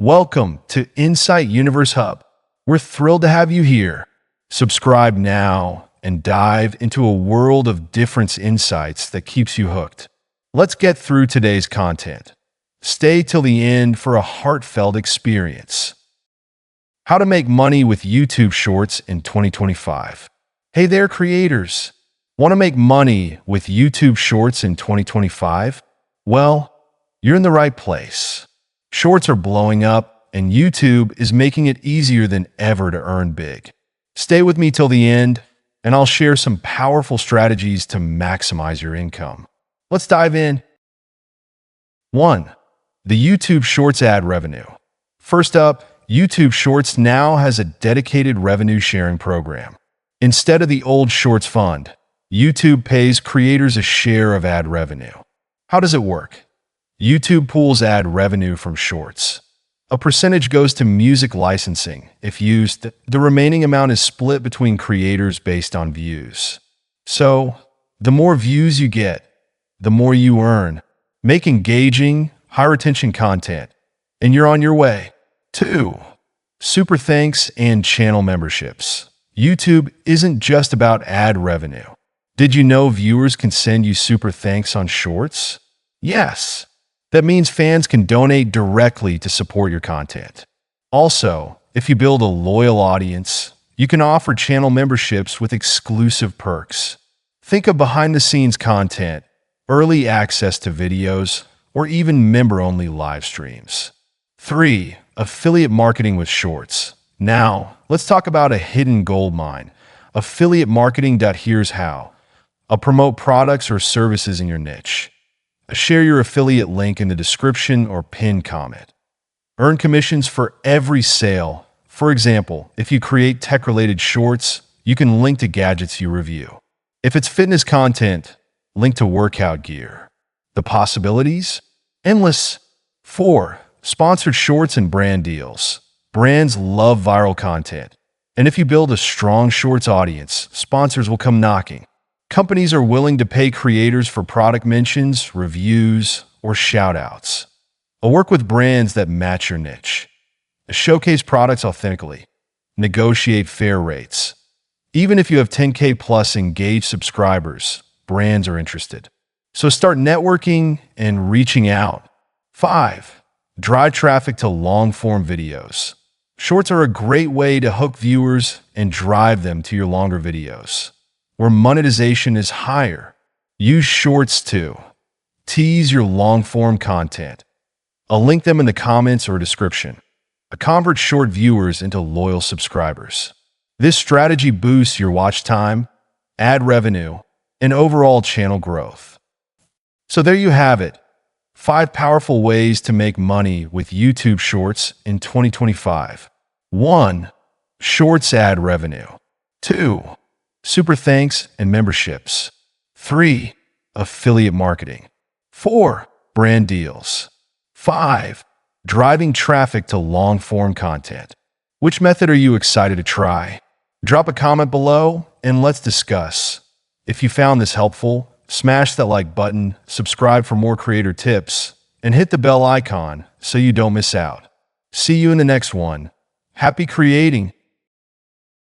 Welcome to Insight Universe Hub. We're thrilled to have you here. Subscribe now and dive into a world of different insights that keeps you hooked. Let's get through today's content. Stay till the end for a heartfelt experience. How to make money with YouTube Shorts in 2025. Hey there, creators. Want to make money with YouTube Shorts in 2025? Well, you're in the right place. Shorts are blowing up, and YouTube is making it easier than ever to earn big. Stay with me till the end, and I'll share some powerful strategies to maximize your income. Let's dive in. 1. The YouTube Shorts ad revenue. First up, YouTube Shorts now has a dedicated revenue sharing program. Instead of the old Shorts fund, YouTube pays creators a share of ad revenue. How does it work? YouTube pools ad revenue from Shorts. A percentage goes to music licensing. If used, the remaining amount is split between creators based on views. So, the more views you get, the more you earn. Make engaging, high-retention content, and you're on your way. 2. Super thanks and channel memberships. YouTube isn't just about ad revenue. Did you know viewers can send you super thanks on Shorts? Yes. That means fans can donate directly to support your content. Also, if you build a loyal audience, you can offer channel memberships with exclusive perks. Think of behind-the-scenes content, early access to videos, or even member-only live streams. 3. Affiliate marketing with Shorts. Now, let's talk about a hidden gold mine. Affiliate marketing. Here's how. I'll promote products or services in your niche. Share your affiliate link in the description or pinned comment. Earn commissions for every sale. For example, if you create tech-related shorts, you can link to gadgets you review. If it's fitness content, link to workout gear. The possibilities? Endless. 4. Sponsored shorts and brand deals. Brands love viral content. And if you build a strong shorts audience, sponsors will come knocking. Companies are willing to pay creators for product mentions, reviews, or shoutouts. Work with brands that match your niche. Showcase products authentically. Negotiate fair rates. Even if you have 10K plus engaged subscribers, brands are interested. So start networking and reaching out. 5. Drive traffic to long-form videos. Shorts are a great way to hook viewers and drive them to your longer videos, where monetization is higher. Use Shorts to tease your long-form content. I'll link them in the comments or description. Convert short viewers into loyal subscribers. This strategy boosts your watch time, ad revenue, and overall channel growth. So there you have it. 5 powerful ways to make money with YouTube Shorts in 2025. 1. Shorts ad revenue. 2. Super thanks and memberships. 3. Affiliate marketing. 4. Brand deals. 5. Driving traffic to long-form content. Which method are you excited to try? Drop a comment below and let's discuss. If you found this helpful, smash that like button, subscribe for more creator tips, and hit the bell icon so you don't miss out. See you in the next one. Happy creating!